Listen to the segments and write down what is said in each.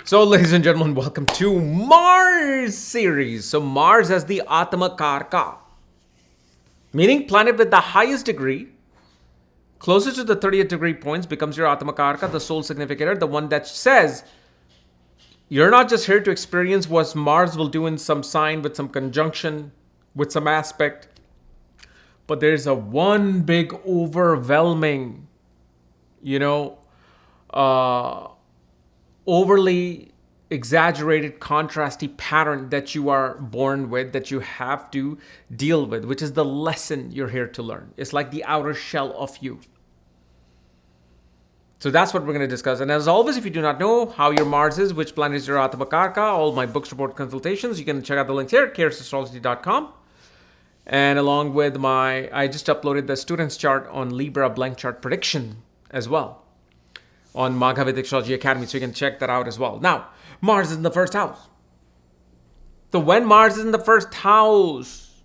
So, ladies and gentlemen, welcome to Mars series. So, Mars as the Atmakaraka, meaning planet with the highest degree, closest to the 30th degree points, becomes your Atmakaraka, the soul significator, the one that says you're not just here to experience what Mars will do in some sign, with some conjunction, with some aspect, but there's a one big overwhelming, uh, overly exaggerated, contrasty pattern that you are born with, that you have to deal with, which is the lesson you're here to learn. It's like the outer shell of you. So that's what we're going to discuss. And as always, if you do not know how your Mars is, which planet is your Atmakaraka, all my books, report, consultations, you can check out the links here, astrology.com. And along with I just uploaded the student's chart on Libra blank chart prediction as well on Maghavedic Astrology Academy, so you can check that out as well. Now, Mars is in the first house. So when Mars is in the first house,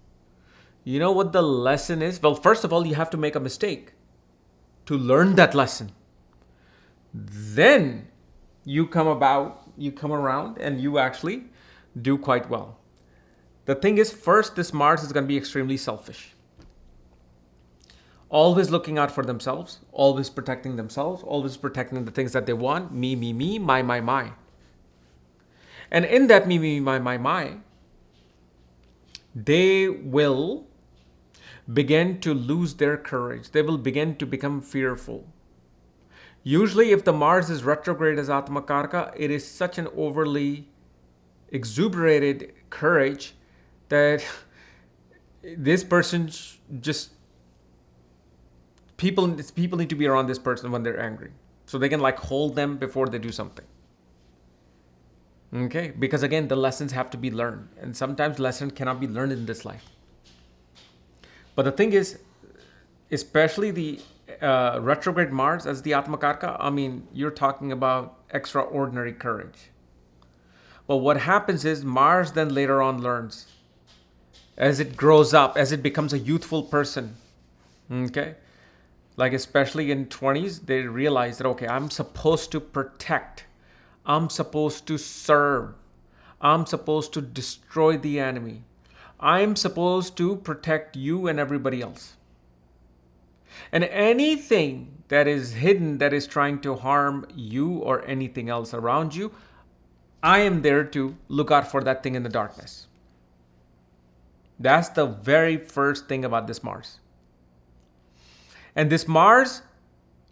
you know what the lesson is? Well, first of all, you have to make a mistake to learn that lesson. Then you come around, and you actually do quite well. The thing is, first, this Mars is going to be extremely selfish. Always looking out for themselves, always protecting themselves, always protecting the things that they want. Me, my. And in that me, my, they will begin to lose their courage. They will begin to become fearful. Usually, if the Mars is retrograde as Atmakaraka, it is such an overly exuberated courage that this person just... People need to be around this person when they're angry, so they can hold them before they do something. Okay, because again, the lessons have to be learned, and sometimes lessons cannot be learned in this life. But the thing is, especially the retrograde Mars as the Atmakaraka, you're talking about extraordinary courage. But what happens is Mars then later on learns, as it grows up, as it becomes a youthful person. Okay. Especially in 20s, they realize that, okay, I'm supposed to protect. I'm supposed to serve. I'm supposed to destroy the enemy. I'm supposed to protect you and everybody else. And anything that is hidden, that is trying to harm you or anything else around you, I am there to look out for that thing in the darkness. That's the very first thing about this Mars. And this Mars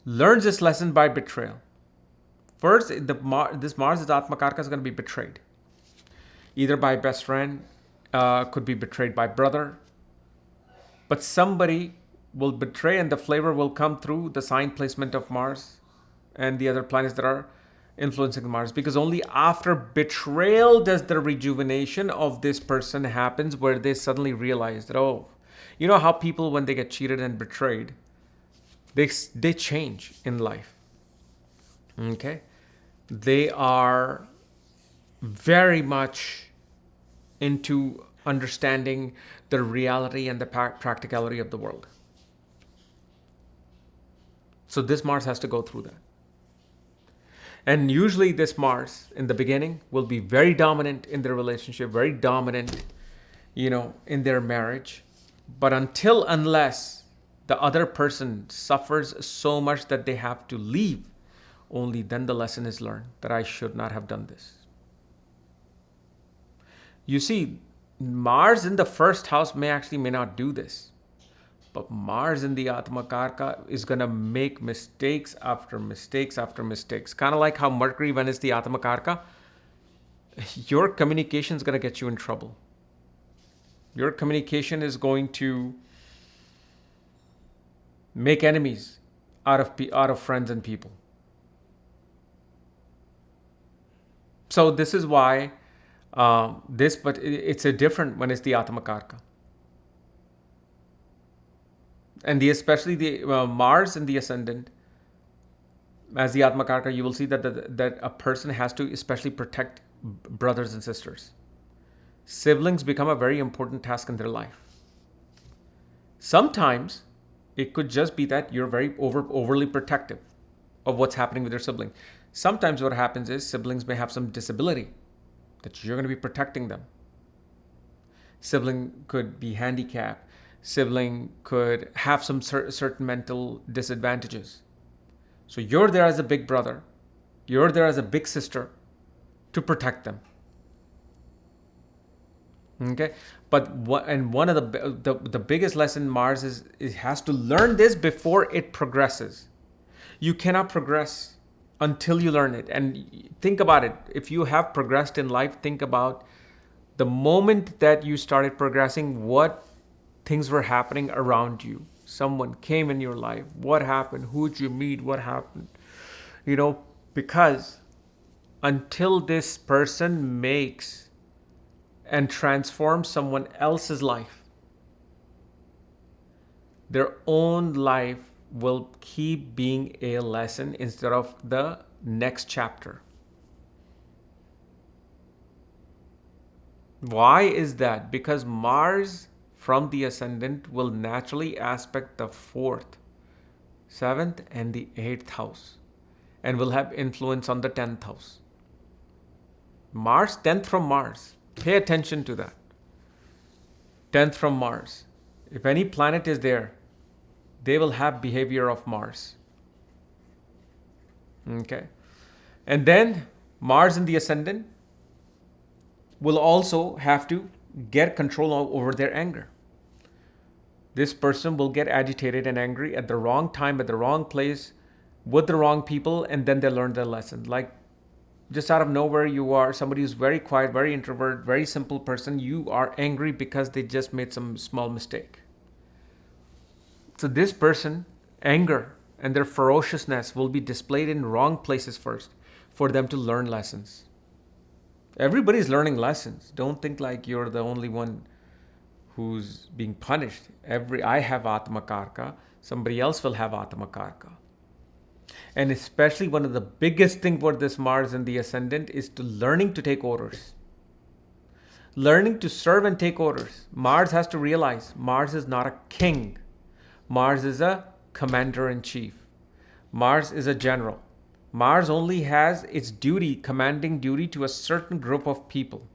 learns this lesson by betrayal. First, this Mars, Atmakaraka, is going to be betrayed. Either by best friend, could be betrayed by brother. But somebody will betray, and the flavor will come through the sign placement of Mars and the other planets that are influencing Mars. Because only after betrayal does the rejuvenation of this person happens, where they suddenly realize that, oh, you know how people, when they get cheated and betrayed, they change in life. Okay? They are very much into understanding the reality and the practicality of the world. So this Mars has to go through that. And usually this Mars in the beginning will be very dominant in their relationship, very dominant, in their marriage. But unless the other person suffers so much that they have to leave, only then the lesson is learned that I should not have done this. You see, Mars in the first house may not do this. But Mars in the Atmakaraka is going to make mistakes after mistakes after mistakes. Kind of like how Mercury, when it's the Atmakaraka, your communication is going to get you in trouble. Your communication is going to make enemies out of friends and people. So this is why but it's a different when it's the Atmakaraka. And especially the Mars in the ascendant as the Atmakaraka, you will see that a person has to especially protect brothers and sisters. Siblings become a very important task in their life. Sometimes it could just be that you're very overly protective of what's happening with your sibling. Sometimes what happens is siblings may have some disability that you're going to be protecting them. Sibling could be handicapped. Sibling could have some certain mental disadvantages. So you're there as a big brother. You're there as a big sister to protect them. Okay, but one of the biggest lesson Mars is, it has to learn this before it progresses. You cannot progress until you learn it. And think about it. If you have progressed in life, think about the moment that you started progressing, what things were happening around you. Someone came in your life. What happened? Who did you meet? What happened? Because until this person makes and transforms someone else's life, their own life will keep being a lesson instead of the next chapter. Why is that? Because Mars from the ascendant will naturally aspect the 4th, 7th, and the 8th house, and will have influence on the 10th house. Mars, 10th from Mars. Pay attention to that. 10th from Mars. If any planet is there, they will have behavior of Mars. Okay. And then Mars in the ascendant will also have to get control over their anger. This person will get agitated and angry at the wrong time, at the wrong place, with the wrong people, and then they learn their lesson. Like, just out of nowhere, you are somebody who's very quiet, very introvert, very simple person. You are angry because they just made some small mistake. So this person, anger and their ferociousness will be displayed in wrong places first for them to learn lessons. Everybody's learning lessons. Don't think like you're the only one who's being punished. I have Atmakaraka. Somebody else will have Atmakaraka. And especially one of the biggest thing for this Mars in the ascendant is to learning to take orders. Learning to serve and take orders. Mars has to realize Mars is not a king. Mars is a commander-in-chief. Mars is a general. Mars only has its duty, commanding duty to a certain group of people,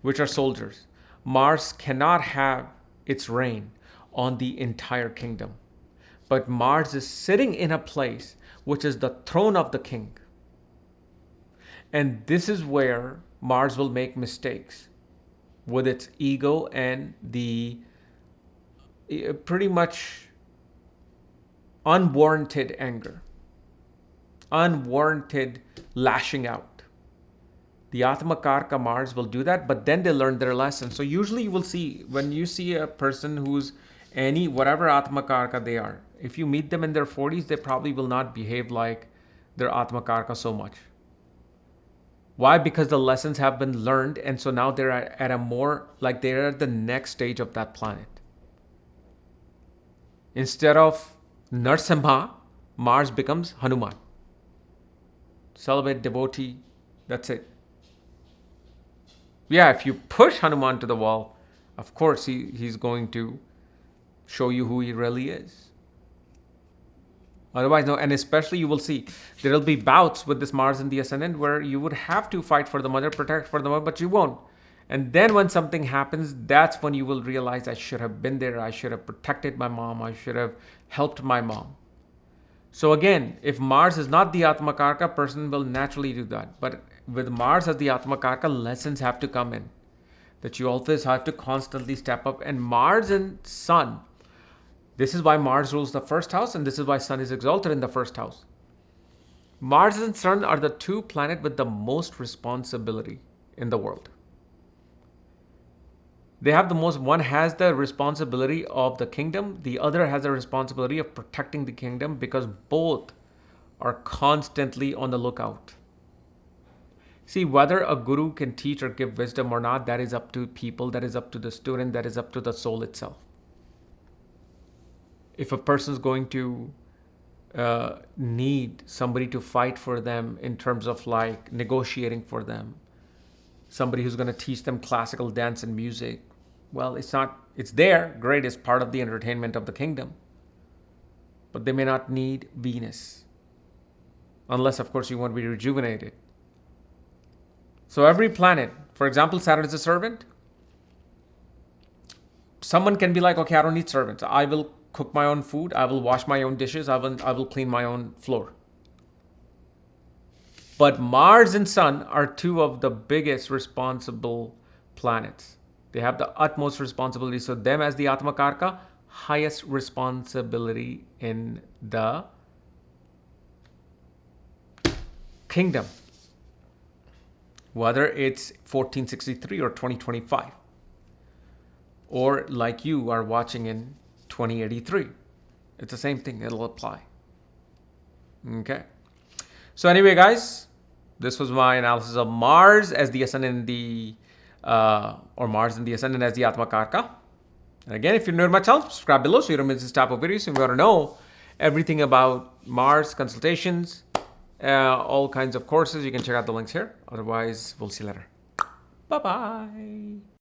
which are soldiers. Mars cannot have its reign on the entire kingdom. But Mars is sitting in a place which is the throne of the king. And this is where Mars will make mistakes with its ego and the pretty much unwarranted anger, unwarranted lashing out. The Atmakaraka Mars will do that, but then they learn their lesson. So usually you will see, when you see a person who's whatever Atmakaraka they are, if you meet them in their 40s, they probably will not behave like their Atmakaraka so much. Why? Because the lessons have been learned, and so now they're at a more, like they're at the next stage of that planet. Instead of Narsimha, Mars becomes Hanuman. Celibate devotee, that's it. Yeah, if you push Hanuman to the wall, of course he's going to show you who he really is. Otherwise, no. And especially you will see there will be bouts with this Mars in the ascendant where you would have to fight for the mother, protect for the mother, but you won't. And then when something happens, that's when you will realize, I should have been there. I should have protected my mom. I should have helped my mom. So again, if Mars is not the Atmakaraka, person will naturally do that. But with Mars as the Atmakaraka, lessons have to come in. That you always have to constantly step up. And Mars and Sun, this is why Mars rules the first house, and this is why Sun is exalted in the first house. Mars and Sun are the two planets with the most responsibility in the world. They have the most, one has the responsibility of the kingdom, the other has the responsibility of protecting the kingdom, because both are constantly on the lookout. See, whether a guru can teach or give wisdom or not, that is up to people, that is up to the student, that is up to the soul itself. If a person is going to need somebody to fight for them in terms of like negotiating for them, somebody who's going to teach them classical dance and music, well, it's there, great, it's part of the entertainment of the kingdom. But they may not need Venus unless, of course, you want to be rejuvenated. So every planet, for example, Saturn is a servant. Someone can be like, okay, I don't need servants. I will cook my own food. I will wash my own dishes. I will clean my own floor. But Mars and Sun are two of the biggest responsible planets. They have the utmost responsibility. So them as the Atmakaraka, highest responsibility in the kingdom. Whether it's 1463 or 2025. Or like you are watching in 2083. It's the same thing. It'll apply. Okay. So anyway, guys, this was my analysis of Mars as the ascendant in the, or Mars in the ascendant as the Atmakaraka. And again, if you're new to my channel, subscribe below so you don't miss this type of videos. So if you want to know everything about Mars consultations, all kinds of courses, you can check out the links here. Otherwise, we'll see you later. Bye-bye.